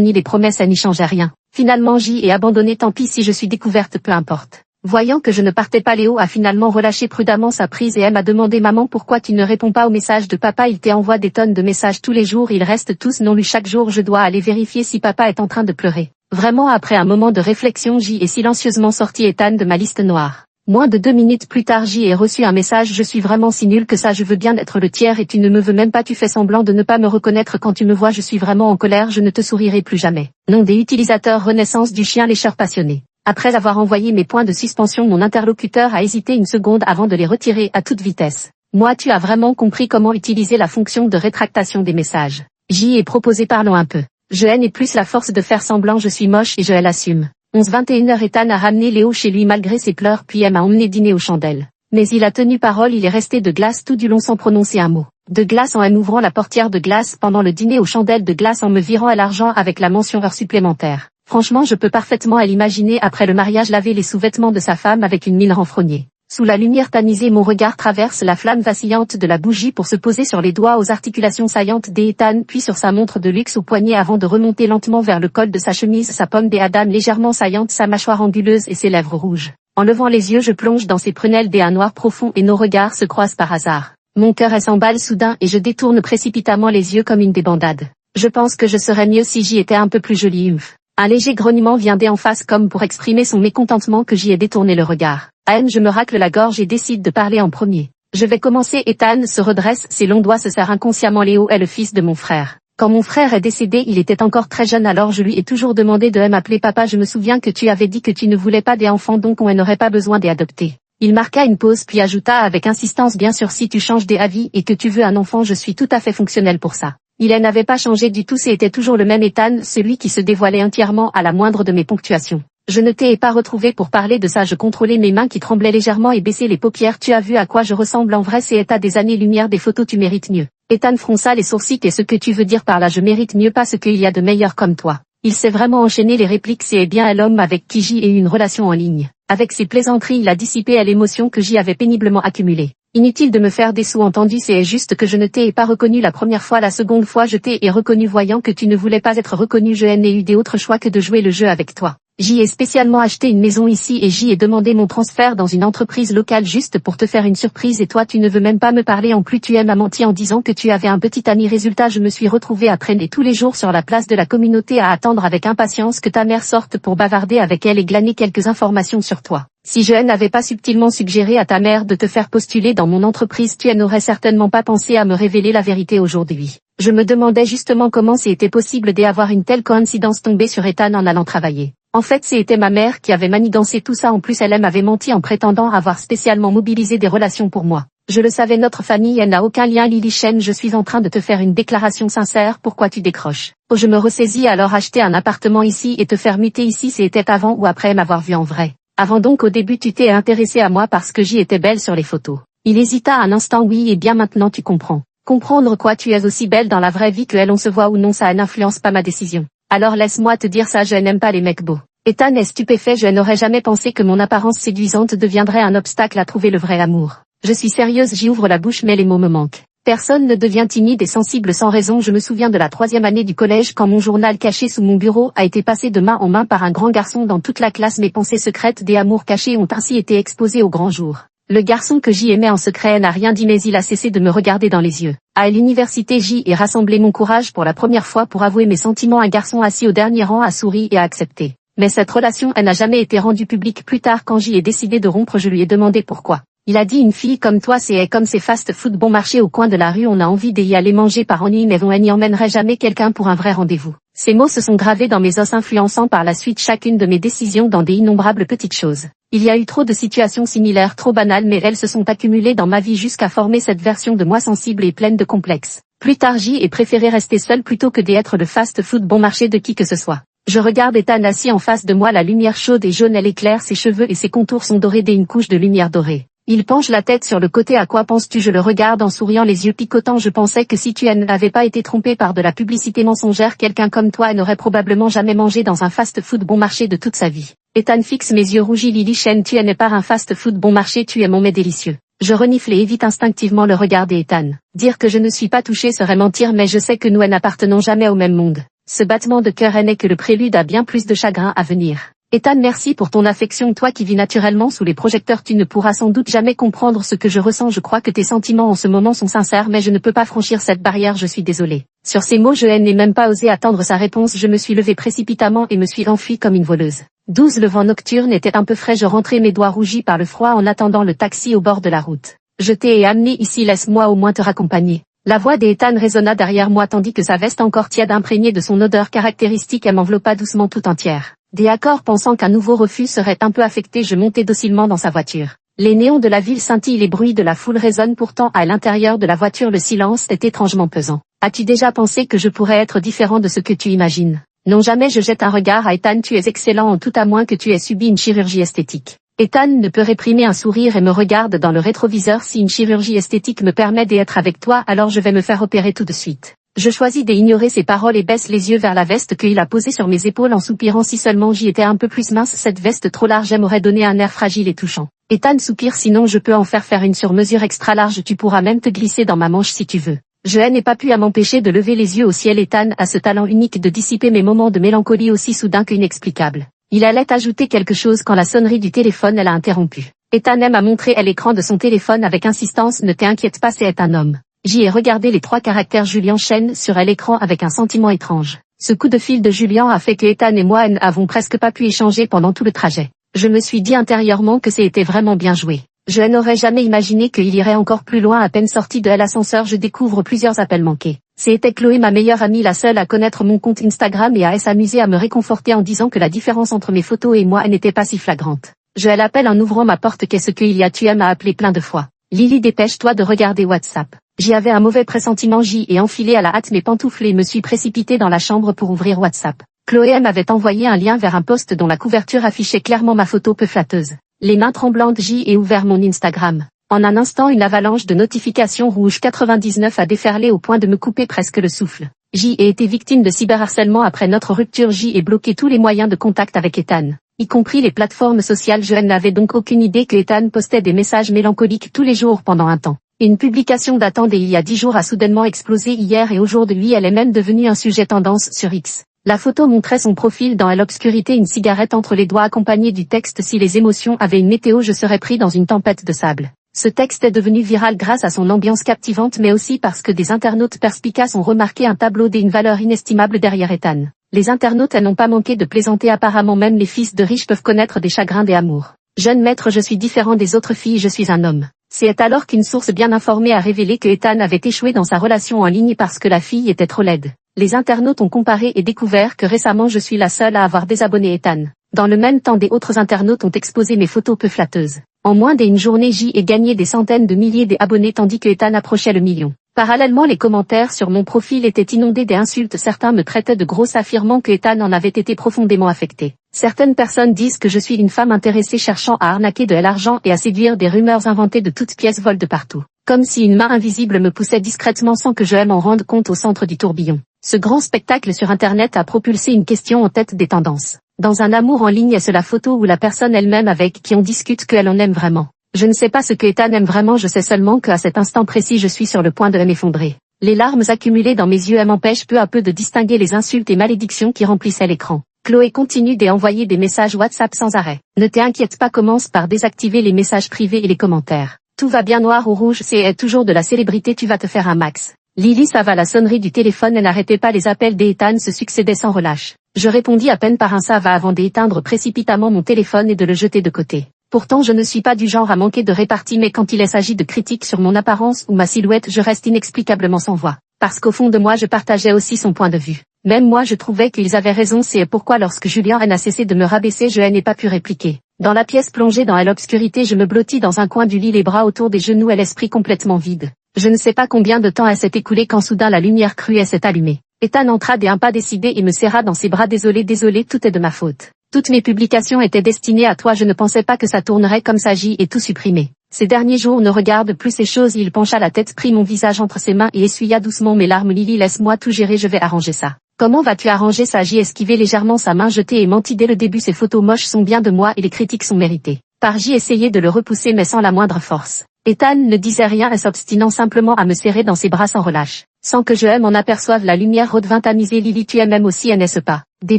ni les promesses, elle n'y changeait rien. Finalement j'y ai abandonné, tant pis si je suis découverte, peu importe. Voyant que je ne partais pas, Léo a finalement relâché prudemment sa prise et elle m'a demandé: maman, pourquoi tu ne réponds pas aux messages de papa? Il t'envoie des tonnes de messages tous les jours, ils restent tous non lus. Chaque jour je dois aller vérifier si papa est en train de pleurer. Vraiment, après un moment de réflexion, j'y ai silencieusement sorti Ethan de ma liste noire. Moins de 2 minutes plus tard, j'y ai reçu un message: je suis vraiment si nulle que ça, je veux bien être le tiers et tu ne me veux même pas, tu fais semblant de ne pas me reconnaître quand tu me vois, je suis vraiment en colère, je ne te sourirai plus jamais. Nom des utilisateurs: Renaissance du chien lécheur passionné. Après avoir envoyé mes points de suspension, mon interlocuteur a hésité une seconde avant de les retirer à toute vitesse. Moi, tu as vraiment compris comment utiliser la fonction de rétractation des messages. J'y ai proposé: parlons un peu. Je haine et plus la force de faire semblant, je suis moche et je l'assume. 11h21, Ethan a ramené Léo chez lui malgré ses pleurs, puis elle m'a emmené dîner aux chandelles. Mais il a tenu parole, il est resté de glace tout du long sans prononcer un mot. De glace en ouvrant la portière de glace pendant le dîner aux chandelles, de glace en me virant à l'argent avec la mention heure supplémentaire. Franchement, je peux parfaitement l'imaginer après le mariage laver les sous-vêtements de sa femme avec une mine renfrognée. Sous la lumière tamisée, mon regard traverse la flamme vacillante de la bougie pour se poser sur les doigts aux articulations saillantes d'Ethan, puis sur sa montre de luxe au poignet avant de remonter lentement vers le col de sa chemise, sa pomme d'Adam légèrement saillante, sa mâchoire anguleuse et ses lèvres rouges. En levant les yeux, je plonge dans ses prunelles d'un noir profond et nos regards se croisent par hasard. Mon cœur s'emballe soudain et je détourne précipitamment les yeux comme une débandade. Je pense que je serais mieux si j'y étais un peu plus jolie. Un léger grognement vient d'en face comme pour exprimer son mécontentement que j'y ai détourné le regard. Je me racle la gorge et décide de parler en premier. Je vais commencer. Ethan se redresse, ses longs doigts se serrent inconsciemment. Léo est le fils de mon frère. Quand mon frère est décédé, il était encore très jeune, alors je lui ai toujours demandé de m'appeler papa. Je me souviens que tu avais dit que tu ne voulais pas d'enfants, donc on n'aurait pas besoin d'adopter. Il marqua une pause puis ajouta avec insistance: bien sûr, si tu changes d'avis et que tu veux un enfant, je suis tout à fait fonctionnel pour ça. Il n'avait pas changé du tout, c'était toujours le même Ethan, celui qui se dévoilait entièrement à la moindre de mes ponctuations. Je ne t'ai pas retrouvé pour parler de ça, je contrôlais mes mains qui tremblaient légèrement et baissais les paupières. Tu as vu à quoi je ressemble en vrai? C'est à des années-lumière des photos, tu mérites mieux. Ethan fronça les sourcils. Qu'est-ce que tu veux dire par là? Je mérite mieux, pas ce qu'il y a de meilleur comme toi. Il s'est vraiment enchaîné les répliques. C'est bien l'homme avec qui j'y ai eu une relation en ligne. Avec ses plaisanteries, il a dissipé l'émotion que j'y avais péniblement accumulée. Inutile de me faire des sous-entendus, c'est juste que je ne t'ai pas reconnu la première fois, la seconde fois je t'ai reconnu voyant que tu ne voulais pas être reconnu. Je n'ai eu d'autre choix que de jouer le jeu avec toi. J'y ai spécialement acheté une maison ici et j'y ai demandé mon transfert dans une entreprise locale juste pour te faire une surprise et toi tu ne veux même pas me parler. En plus tu m'as menti en disant que tu avais un petit ami. Résultat, je me suis retrouvée à traîner tous les jours sur la place de la communauté à attendre avec impatience que ta mère sorte pour bavarder avec elle et glaner quelques informations sur toi. Si je n'avais pas subtilement suggéré à ta mère de te faire postuler dans mon entreprise, tu n'aurais certainement pas pensé à me révéler la vérité aujourd'hui. Je me demandais justement comment c'était possible d'avoir une telle coïncidence tombée sur Ethan en allant travailler. En fait, c'était ma mère qui avait manigancé tout ça. En plus, elle m'avait menti en prétendant avoir spécialement mobilisé des relations pour moi. Je le savais, notre famille, elle n'a aucun lien. Lily Chen, je suis en train de te faire une déclaration sincère. Pourquoi tu décroches? Oh, je me ressaisis. Alors acheter un appartement ici et te faire muter ici, c'était avant ou après m'avoir vu en vrai? Avant, donc au début tu t'es intéressé à moi parce que j'y étais belle sur les photos. Il hésita un instant. Oui, et bien maintenant tu comprends. Comprendre quoi? Tu es aussi belle dans la vraie vie que elle, on se voit ou non, ça n'influence pas ma décision. Alors laisse-moi te dire ça, je n'aime pas les mecs beaux. Ethan est stupéfait. Je n'aurais jamais pensé que mon apparence séduisante deviendrait un obstacle à trouver le vrai amour. Je suis sérieuse, j'y ouvre la bouche mais les mots me manquent. Personne ne devient timide et sensible sans raison. Je me souviens de la 3e année du collège quand mon journal caché sous mon bureau a été passé de main en main par un grand garçon dans toute la classe. Mes pensées secrètes des amours cachés ont ainsi été exposées au grand jour. Le garçon que j'y aimais en secret n'a rien dit mais il a cessé de me regarder dans les yeux. À l'université, j'y ai rassemblé mon courage pour la première fois pour avouer mes sentiments. Un garçon assis au dernier rang a souri et a accepté. Mais cette relation, elle n'a jamais été rendue publique. Plus tard, quand j'y ai décidé de rompre, je lui ai demandé pourquoi. Il a dit: une fille comme toi, c'est comme ces fast-food bon marché au coin de la rue, on a envie d'y aller manger par ennui mais on n'y emmènerait jamais quelqu'un pour un vrai rendez-vous. Ces mots se sont gravés dans mes os, influençant par la suite chacune de mes décisions dans des innombrables petites choses. Il y a eu trop de situations similaires, trop banales, mais elles se sont accumulées dans ma vie jusqu'à former cette version de moi sensible et pleine de complexes. Plus tard, j'y ai préféré rester seule plutôt que d'être le fast-food bon marché de qui que ce soit. Je regarde Ethan assis en face de moi, la lumière chaude et jaune elle éclaire ses cheveux et ses contours sont dorés d'une couche de lumière dorée. Il penche la tête sur le côté. À quoi penses-tu? Je le regarde en souriant, les yeux picotants. Je pensais que si tu n'avais pas été trompé par de la publicité mensongère, quelqu'un comme toi n'aurait probablement jamais mangé dans un fast-food bon marché de toute sa vie. Ethan fixe mes yeux rougis. Lily Chen, tu n'es pas un fast-food bon marché, tu es mon mets délicieux. Je renifle et évite instinctivement le regard d'Ethan. Dire que je ne suis pas touchée serait mentir, mais je sais que nous n'appartenons jamais au même monde. Ce battement de cœur n'est que le prélude à bien plus de chagrin à venir. Ethan, merci pour ton affection. Toi qui vis naturellement sous les projecteurs, tu ne pourras sans doute jamais comprendre ce que je ressens. Je crois que tes sentiments en ce moment sont sincères, mais je ne peux pas franchir cette barrière, je suis désolée. Sur ces mots, je n'ai même pas osé attendre sa réponse. Je me suis levée précipitamment et me suis enfuie comme une voleuse. 12. Le vent nocturne était un peu frais, je rentrais mes doigts rougis par le froid en attendant le taxi au bord de la route. Je t'ai amené ici, laisse-moi au moins te raccompagner. La voix d'Ethan résonna derrière moi tandis que sa veste encore tiède imprégnée de son odeur caractéristique m'enveloppa doucement tout entière. D'accord, pensant qu'un nouveau refus serait un peu affecté, je montai docilement dans sa voiture. Les néons de la ville scintillent, les bruits de la foule résonnent, pourtant à l'intérieur de la voiture le silence est étrangement pesant. As-tu déjà pensé que je pourrais être différent de ce que tu imagines? Non, jamais. Je jette un regard à Ethan. Tu es excellent en tout à moins que tu aies subi une chirurgie esthétique. Ethan ne peut réprimer un sourire et me regarde dans le rétroviseur. Si une chirurgie esthétique me permet d'être avec toi, alors je vais me faire opérer tout de suite. Je choisis d'ignorer ces paroles et baisse les yeux vers la veste qu'il a posée sur mes épaules en soupirant. Si seulement j'y étais un peu plus mince, cette veste trop large m'aurait donné un air fragile et touchant. Ethan soupire, sinon je peux en faire une sur mesure extra large. Tu pourras même te glisser dans ma manche si tu veux. Je n'ai pas pu m'empêcher de lever les yeux au ciel. Ethan a ce talent unique de dissiper mes moments de mélancolie aussi soudains qu'inexplicable. Il allait ajouter quelque chose quand la sonnerie du téléphone l'a interrompu. Ethan m'a montré à l'écran de son téléphone avec insistance. Ne t'inquiète pas, c'est un homme. J'y ai regardé les 3 caractères Julian Chen sur l'écran avec un sentiment étrange. Ce coup de fil de Julian a fait que Ethan et moi n'avons presque pas pu échanger pendant tout le trajet. Je me suis dit intérieurement que c'était vraiment bien joué. Je n'aurais jamais imaginé qu'il irait encore plus loin. À peine sorti de l'ascenseur, je découvre plusieurs appels manqués. C'était Chloé, ma meilleure amie, la seule à connaître mon compte Instagram et à s'amuser à me réconforter en disant que la différence entre mes photos et moi n'était pas si flagrante. Je l'appelle en ouvrant ma porte. Qu'est-ce qu'il y a? Tu m'as appelé plein de fois. Lily, dépêche-toi de regarder WhatsApp. J'y avais un mauvais pressentiment. J'y ai enfilé à la hâte mes pantoufles et me suis précipitée dans la chambre pour ouvrir WhatsApp. Chloé m'avait envoyé un lien vers un post dont la couverture affichait clairement ma photo peu flatteuse. Les mains tremblantes, j'y ai ouvert mon Instagram. En un instant, une avalanche de notifications rouges 99 a déferlé au point de me couper presque le souffle. J'y ai été victime de cyberharcèlement après notre rupture. J'y ai bloqué tous les moyens de contact avec Ethan, y compris les plateformes sociales. Je n'avais donc aucune idée que Ethan postait des messages mélancoliques tous les jours pendant un temps. Une publication datant d'il y a 10 jours a soudainement explosé hier et aujourd'hui elle est même devenue un sujet tendance sur X. La photo montrait son profil dans l'obscurité, une cigarette entre les doigts accompagnée du texte: si les émotions avaient une météo, je serais pris dans une tempête de sable. Ce texte est devenu viral grâce à son ambiance captivante, mais aussi parce que des internautes perspicaces ont remarqué un tableau d'une valeur inestimable derrière Ethan. Les internautes n'ont pas manqué de plaisanter. Apparemment même les fils de riches peuvent connaître des chagrins d'amour. Jeune maître, je suis différent des autres filles, je suis un homme. C'est alors qu'une source bien informée a révélé que Ethan avait échoué dans sa relation en ligne parce que la fille était trop laide. Les internautes ont comparé et découvert que récemment je suis la seule à avoir désabonné Ethan. Dans le même temps, des autres internautes ont exposé mes photos peu flatteuses. En moins d'une journée, j'y ai gagné des centaines de milliers d'abonnés tandis que Ethan approchait le million. Parallèlement, les commentaires sur mon profil étaient inondés d'insultes. Certains me traitaient de grosse, affirmant que Ethan en avait été profondément affecté. Certaines personnes disent que je suis une femme intéressée cherchant à arnaquer de l'argent et à séduire. Des rumeurs inventées de toutes pièces volent de partout. Comme si une main invisible me poussait discrètement sans que je m'en rende compte au centre du tourbillon. Ce grand spectacle sur Internet a propulsé une question en tête des tendances. Dans un amour en ligne, est-ce la photo ou la personne elle-même avec qui on discute qu'elle en aime vraiment? Je ne sais pas ce que Ethan aime vraiment, je sais seulement qu'à cet instant précis je suis sur le point de m'effondrer. Les larmes accumulées dans mes yeux m'empêchent peu à peu de distinguer les insultes et malédictions qui remplissaient l'écran. Chloé continue d'envoyer des messages WhatsApp sans arrêt. Ne t'inquiète pas, commence par désactiver les messages privés et les commentaires. Tout va bien, noir ou rouge, c'est toujours de la célébrité, tu vas te faire un max. Lily, ça va? La sonnerie du téléphone n'arrêtait pas, les appels d'Ethan se succédaient sans relâche. Je répondis à peine par un ça va avant d'éteindre précipitamment mon téléphone et de le jeter de côté. Pourtant je ne suis pas du genre à manquer de répartie, mais quand il s'agit de critiques sur mon apparence ou ma silhouette, je reste inexplicablement sans voix. Parce qu'au fond de moi je partageais aussi son point de vue. Même moi je trouvais qu'ils avaient raison, c'est pourquoi lorsque Julien n'a cessé de me rabaisser, je n'ai pas pu répliquer. Dans la pièce plongée dans l'obscurité, je me blottis dans un coin du lit, les bras autour des genoux et l'esprit complètement vide. Je ne sais pas combien de temps s'est écoulé quand soudain la lumière crue s'est allumée. Ethan entra d'un pas décidé et me serra dans ses bras. Désolé, tout est de ma faute. Toutes mes publications étaient destinées à toi, je ne pensais pas que ça tournerait comme ça. J'y ai tout supprimé. Ces derniers jours, ne regarde plus ces choses. Il pencha la tête, prit mon visage entre ses mains et essuya doucement mes larmes. Lily, laisse-moi tout gérer, je vais arranger ça. Comment vas-tu arranger ça? J'ai esquivé légèrement sa main jetée et menti dès le début. Ces photos moches sont bien de moi et les critiques sont méritées. J'ai essayé de le repousser mais sans la moindre force. Ethan ne disait rien et s'obstinant simplement à me serrer dans ses bras sans relâche. Sans que je m'en aperçoive, la lumière redevint tamisée. Lily, tu aimes aussi, n'est-ce pas? Des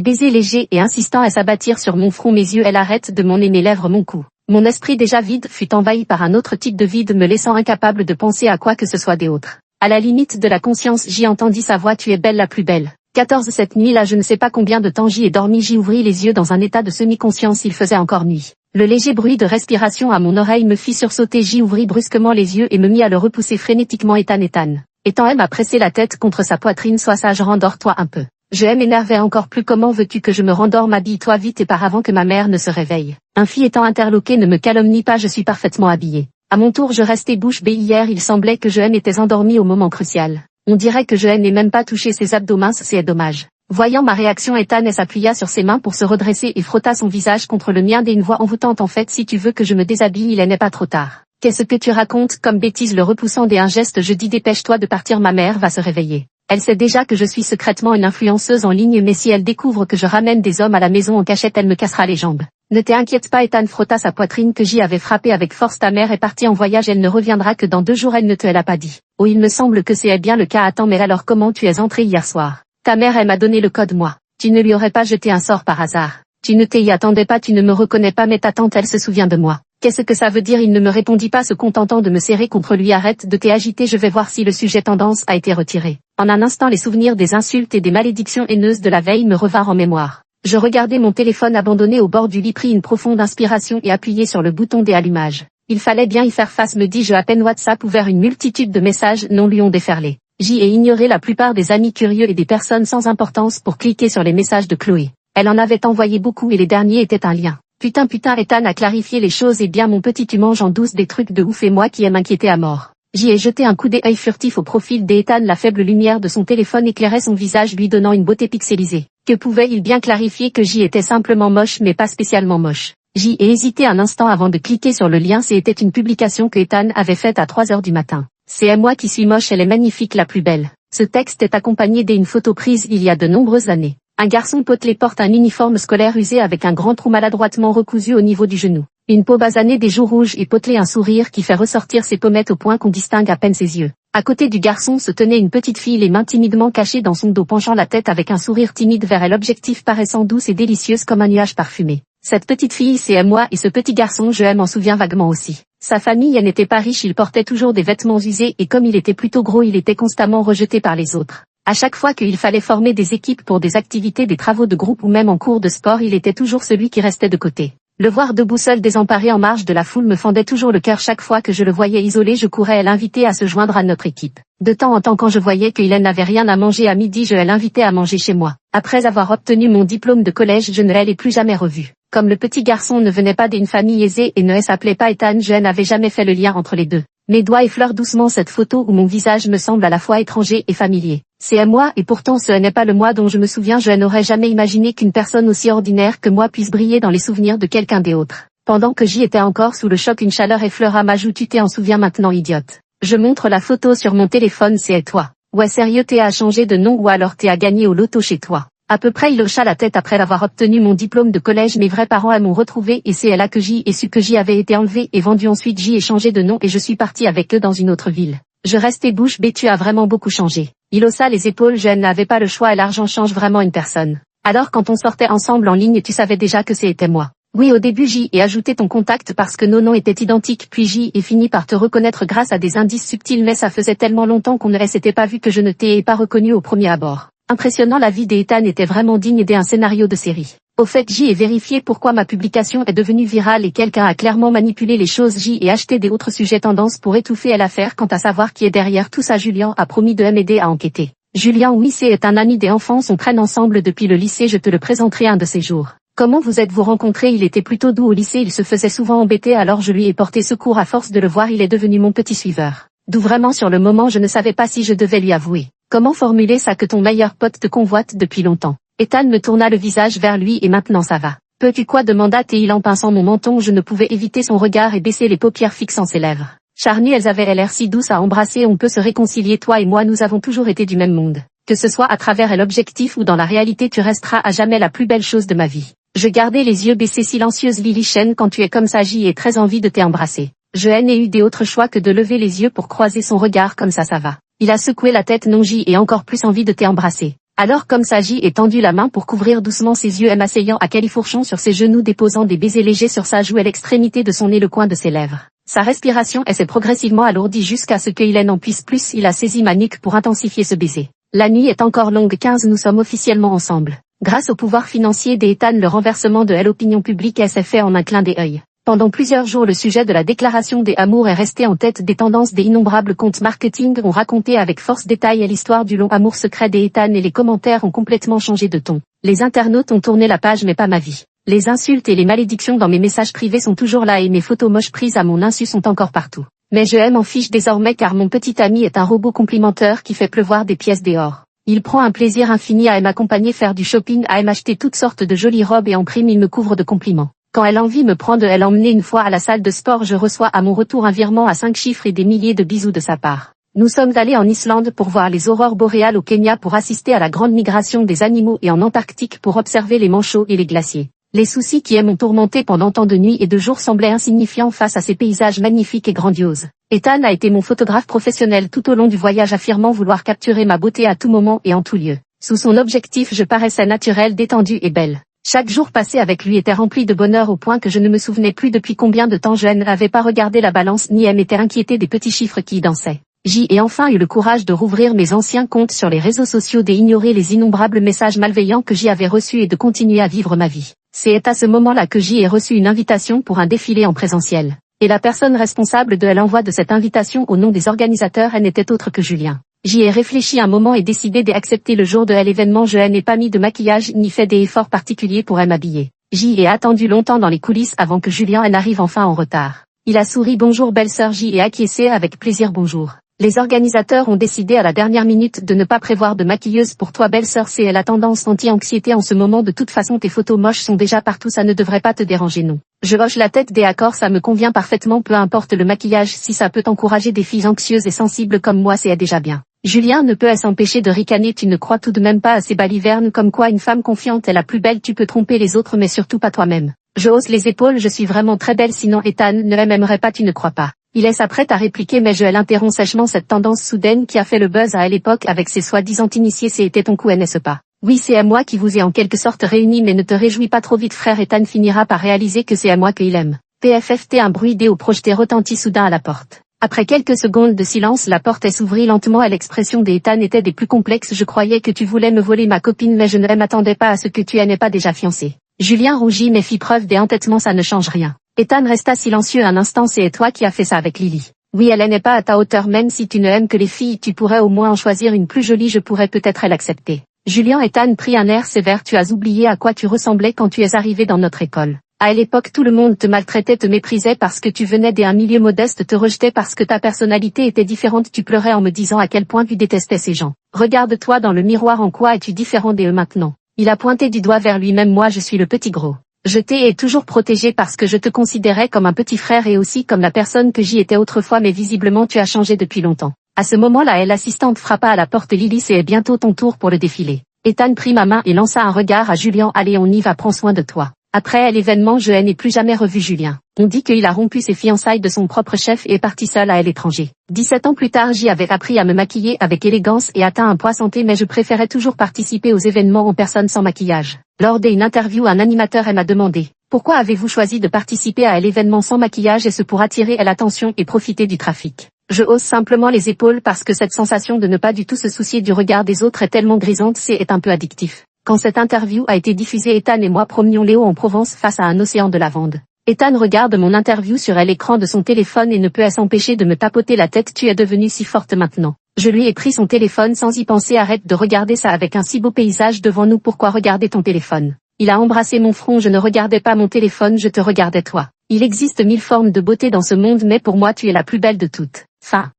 baisers légers et insistants à s'abattir sur mon front. Mes yeux, elle arrête de monner mes lèvres, mon cou. Mon esprit déjà vide fut envahi par un autre type de vide, me laissant incapable de penser à quoi que ce soit d'autre. À la limite de la conscience, j'y entendis sa voix. Tu es belle, la plus belle. 14 Cette nuit-là, je ne sais pas combien de temps j'y ai dormi. J'y ouvris les yeux dans un état de semi-conscience. Il faisait encore nuit. Le léger bruit de respiration à mon oreille me fit sursauter. J'y ouvris brusquement les yeux et me mis à le repousser frénétiquement. Ethan m'a pressé la tête contre sa poitrine. Sois sage, rendors-toi un peu. Je m'énervais encore plus. Comment veux-tu que je me rendorme? Habille-toi vite et pars avant que ma mère ne se réveille. Un fille étant interloqué, ne me calomnie pas, je suis parfaitement habillée. À mon tour, je restais bouche bée. Hier, il semblait que je était endormi au moment crucial. On dirait que je n'ai même pas touché ses abdos minces, c'est dommage. Voyant ma réaction, Ethan s'appuya sur ses mains pour se redresser et frotta son visage contre le mien d'une voix envoûtante. En fait, si tu veux que je me déshabille, il n'est pas trop tard. Qu'est-ce que tu racontes comme bêtise? Le repoussant d'un geste, je dis dépêche-toi de partir, ma mère va se réveiller. Elle sait déjà que je suis secrètement une influenceuse en ligne, mais si elle découvre que je ramène des hommes à la maison en cachette, elle me cassera les jambes. Ne t'inquiète pas, Ethan frotta sa poitrine que j'y avais frappé avec force. Ta mère est partie en voyage, elle ne reviendra que dans 2 jours, elle ne te l'a pas dit. Oh, il me semble que c'est bien le cas. Attends, mais alors comment tu es entré hier soir? Ta mère, elle m'a donné le code, moi. Tu ne lui aurais pas jeté un sort par hasard. Tu ne t'y attendais pas, tu ne me reconnais pas, mais ta tante, elle se souvient de moi. Qu'est-ce que ça veut dire? Il ne me répondit pas, se contentant de me serrer contre lui. Arrête de t'agiter, je vais voir si le sujet tendance a été retiré. En un instant, les souvenirs des insultes et des malédictions haineuses de la veille me revinrent en mémoire. Je regardais mon téléphone abandonné au bord du lit, pris une profonde inspiration et appuyai sur le bouton des allumages. Il fallait bien y faire face, me dis-je à peine WhatsApp ouvert, une multitude de messages non lui ont déferlé. J'y ai ignoré la plupart des amis curieux et des personnes sans importance pour cliquer sur les messages de Chloé. Elle en avait envoyé beaucoup et les derniers étaient un lien. Putain, Ethan a clarifié les choses. Et bien mon petit, tu manges en douce des trucs de ouf et moi qui m'inquiétais à mort. J'y ai jeté un coup d'œil furtif au profil d'Ethan. La faible lumière de son téléphone éclairait son visage, lui donnant une beauté pixelisée. Que pouvait-il bien clarifier? Que j'y étais simplement moche, mais pas spécialement moche. J'y ai hésité un instant avant de cliquer sur le lien. C'était une publication que Ethan avait faite à 3 heures du matin. C'est moi qui suis moche, elle est magnifique, la plus belle. Ce texte est accompagné d'une photo prise il y a de nombreuses années. Un garçon potelé porte un uniforme scolaire usé avec un grand trou maladroitement recousu au niveau du genou. Une peau basanée, des joues rouges et potelé, un sourire qui fait ressortir ses pommettes au point qu'on distingue à peine ses yeux. À côté du garçon se tenait une petite fille, les mains timidement cachées dans son dos, penchant la tête avec un sourire timide vers elle, objectif paraissant douce et délicieuse comme un nuage parfumé. Cette petite fille, c'est moi, et ce petit garçon, je m'en souviens vaguement aussi. Sa famille n'était pas riche, il portait toujours des vêtements usés et comme il était plutôt gros, il était constamment rejeté par les autres. À chaque fois qu'il fallait former des équipes pour des activités, des travaux de groupe ou même en cours de sport, il était toujours celui qui restait de côté. Le voir debout seul, désemparé en marge de la foule, me fendait toujours le cœur. Chaque fois que je le voyais isolé, je courais à l'inviter à se joindre à notre équipe. De temps en temps, quand je voyais qu'il n'avait rien à manger à midi, je l'invitais à manger chez moi. Après avoir obtenu mon diplôme de collège, je ne l'ai plus jamais revu. Comme le petit garçon ne venait pas d'une famille aisée et ne s'appelait pas Ethan, je n'avais jamais fait le lien entre les deux. Mes doigts effleurent doucement cette photo où mon visage me semble à la fois étranger et familier. C'est moi, et pourtant ce n'est pas le moi dont je me souviens. Je n'aurais jamais imaginé qu'une personne aussi ordinaire que moi puisse briller dans les souvenirs de quelqu'un d'autre. Pendant que j'y étais encore sous le choc, une chaleur effleura ma joue. Tu t'en souviens maintenant, idiote? Je montre la photo sur mon téléphone, c'est toi. Ouais, sérieux, t'as changé de nom ou alors t'as gagné au loto chez toi? À peu près, il hocha la tête. Après avoir obtenu mon diplôme de collège, mes vrais parents m'ont retrouvé et c'est là que j'y ai su que j'y avais été enlevé et vendu. Ensuite j'y ai changé de nom et je suis parti avec eux dans une autre ville. Je restais bouche bée. Tu as vraiment beaucoup changé. Il haussa les épaules. Je n'avais pas le choix et l'argent change vraiment une personne. Alors quand on sortait ensemble en ligne, tu savais déjà que c'était moi. Oui, au début j'y ai ajouté ton contact parce que nos noms étaient identiques, puis j'y ai fini par te reconnaître grâce à des indices subtils, mais ça faisait tellement longtemps qu'on ne s'était pas vu que je ne t'ai pas reconnu au premier abord. Impressionnant, la vie d'Ethan était vraiment digne d'un scénario de série. Au fait, j'y ai vérifié pourquoi ma publication est devenue virale et quelqu'un a clairement manipulé les choses. J'y ai acheté des autres sujets tendance pour étouffer l'affaire. Quant à savoir qui est derrière tout ça, Julien a promis de m'aider à enquêter. Julien, oui, c'est un ami des enfants, on traîne ensemble depuis le lycée, je te le présenterai un de ces jours. Comment vous êtes-vous rencontrés? Il était plutôt doux au lycée, il se faisait souvent embêter, alors je lui ai porté secours. À force de le voir, il est devenu mon petit suiveur. D'où vraiment sur le moment je ne savais pas si je devais lui avouer. Comment formuler ça que ton meilleur pote te convoite depuis longtemps? Ethan me tourna le visage vers lui. Et maintenant ça va? Peux-tu quoi, demanda-t-il en pinçant mon menton. Je ne pouvais éviter son regard et baisser les paupières fixant ses lèvres. Charnues, elles avaient l'air si douces à embrasser. On peut se réconcilier, toi et moi, nous avons toujours été du même monde. Que ce soit à travers l'objectif ou dans la réalité, tu resteras à jamais la plus belle chose de ma vie. Je gardais les yeux baissés silencieuse Lily Chen quand tu es comme ça, j'ai très envie de t'embrasser. Je n'ai eu d'autre choix que de lever les yeux pour croiser son regard comme ça va. Il a secoué la tête non, j'ai encore plus envie de t'embrasser. Alors comme ça, j'ai tendu la main pour couvrir doucement ses yeux, m'asseyant à califourchon sur ses genoux, déposant des baisers légers sur sa joue et l'extrémité de son nez, le coin de ses lèvres. Sa respiration s'est progressivement alourdie jusqu'à ce qu'il n'en puisse plus. Il a saisi ma nuque pour intensifier ce baiser. La nuit est encore longue 15, nous sommes officiellement ensemble. Grâce au pouvoir financier d'Ethan, le renversement de l'opinion publique s'est fait en un clin d'œil. Pendant plusieurs jours, le sujet de la déclaration des amours est resté en tête des tendances. Des innombrables comptes marketing ont raconté avec force détail l'histoire du long amour secret d'Ethan et les commentaires ont complètement changé de ton. Les internautes ont tourné la page mais pas ma vie. Les insultes et les malédictions dans mes messages privés sont toujours là et mes photos moches prises à mon insu sont encore partout. Mais je m'en fiche désormais car mon petit ami est un robot complimenteur qui fait pleuvoir des pièces d'or. Il prend un plaisir infini à m'accompagner faire du shopping, à m'acheter toutes sortes de jolies robes et en prime il me couvre de compliments. Quand elle a envie me prend de elle emmener une fois à la salle de sport, je reçois à mon retour un virement à 5 chiffres et des milliers de bisous de sa part. Nous sommes allés en Islande pour voir les aurores boréales, au Kenya pour assister à la grande migration des animaux et en Antarctique pour observer les manchots et les glaciers. Les soucis qui m'ont tourmenté pendant tant de nuits et de jours semblaient insignifiants face à ces paysages magnifiques et grandioses. Ethan a été mon photographe professionnel tout au long du voyage, affirmant vouloir capturer ma beauté à tout moment et en tout lieu. Sous son objectif, je paraissais naturelle, détendue et belle. Chaque jour passé avec lui était rempli de bonheur au point que je ne me souvenais plus depuis combien de temps je n'avais pas regardé la balance ni m'était inquiété des petits chiffres qui y dansaient. J'y ai enfin eu le courage de rouvrir mes anciens comptes sur les réseaux sociaux, d'ignorer les innombrables messages malveillants que j'y avais reçus et de continuer à vivre ma vie. C'est à ce moment-là que j'y ai reçu une invitation pour un défilé en présentiel. Et la personne responsable de l'envoi de cette invitation au nom des organisateurs n'était autre que Julien. J'y ai réfléchi un moment et décidé d'accepter le jour de l'événement. Je n'ai pas mis de maquillage ni fait des efforts particuliers pour m'habiller. J'y ai attendu longtemps dans les coulisses avant que Julien n'arrive enfin en retard. Il a souri. Bonjour belle sœur. J'y ai acquiescé avec plaisir. Bonjour. Les organisateurs ont décidé à la dernière minute de ne pas prévoir de maquilleuse pour toi belle sœur. C'est la tendance anti-anxiété en ce moment. De toute façon tes photos moches sont déjà partout, ça ne devrait pas te déranger non. Je hoche la tête. Des accords, ça me convient parfaitement, peu importe le maquillage, si ça peut encourager des filles anxieuses et sensibles comme moi c'est déjà bien. Julien ne peut s'empêcher de ricaner. Tu ne crois tout de même pas à ces balivernes comme quoi une femme confiante est la plus belle. Tu peux tromper les autres mais surtout pas toi-même. Je hausse les épaules. Je suis vraiment très belle, sinon Ethan ne m'aimerait pas. Tu ne crois pas? Il s'apprête à répliquer mais je l'interromps sèchement. Cette tendance soudaine qui a fait le buzz à l'époque avec ses soi-disant initiés, c'était ton coup, n'est-ce pas? Oui, c'est à moi qui vous ai en quelque sorte réunis, mais ne te réjouis pas trop vite frère. Ethan finira par réaliser que c'est à moi qu'il aime. PFFT. Un bruit déo projeté retentit soudain à la porte. Après quelques secondes de silence, la porte s'ouvrit lentement et l'expression d'Ethan était des plus complexes. Je croyais que tu voulais me voler ma copine mais je ne m'attendais pas à ce que tu n'es pas déjà fiancée. Julien rougit mais fit preuve d'entêtement. Ça ne change rien. Ethan resta silencieux un instant. C'est toi qui as fait ça avec Lily. Oui, elle n'est pas à ta hauteur. Même si tu ne aimes que les filles, tu pourrais au moins en choisir une plus jolie. Je pourrais peut-être l'accepter. Julien. Ethan prit un air sévère. Tu as oublié à quoi tu ressemblais quand tu es arrivé dans notre école. À l'époque tout le monde te maltraitait, te méprisait parce que tu venais d'un milieu modeste, te rejetait parce que ta personnalité était différente. Tu pleurais en me disant à quel point tu détestais ces gens. Regarde-toi dans le miroir, en quoi es-tu différent d'eux maintenant? Il a pointé du doigt vers lui-même. Moi je suis le petit gros. Je t'ai toujours protégé parce que je te considérais comme un petit frère et aussi comme la personne que j'y étais autrefois, mais visiblement tu as changé depuis longtemps. À ce moment-là, l'assistante frappa à la porte. Lily, c'est bientôt ton tour pour le défilé. Ethan prit ma main et lança un regard à Julien. Allez, on y va, prends soin de toi. Après l'événement, je n'ai plus jamais revu Julien. On dit qu'il a rompu ses fiançailles de son propre chef et est parti seul à l'étranger. 17 ans plus tard, j'y avais appris à me maquiller avec élégance et atteint un poids santé, mais je préférais toujours participer aux événements en personne sans maquillage. Lors d'une interview, un animateur m'a demandé « Pourquoi avez-vous choisi de participer à l'événement sans maquillage? Est-ce pour attirer l'attention et profiter du trafic ?» Je hausse simplement les épaules parce que cette sensation de ne pas du tout se soucier du regard des autres est tellement grisante, c'est un peu addictif. Quand cette interview a été diffusée, Ethan et moi promenions Léo en Provence face à un océan de lavande. Ethan regarde mon interview sur l'écran de son téléphone et ne peut s'empêcher de me tapoter la tête. Tu es devenue si forte maintenant. Je lui ai pris son téléphone sans y penser. Arrête de regarder ça avec un si beau paysage devant nous. Pourquoi regarder ton téléphone? Il a embrassé mon front. Je ne regardais pas mon téléphone, je te regardais toi. Il existe 1000 formes de beauté dans ce monde mais pour moi tu es la plus belle de toutes. Fin.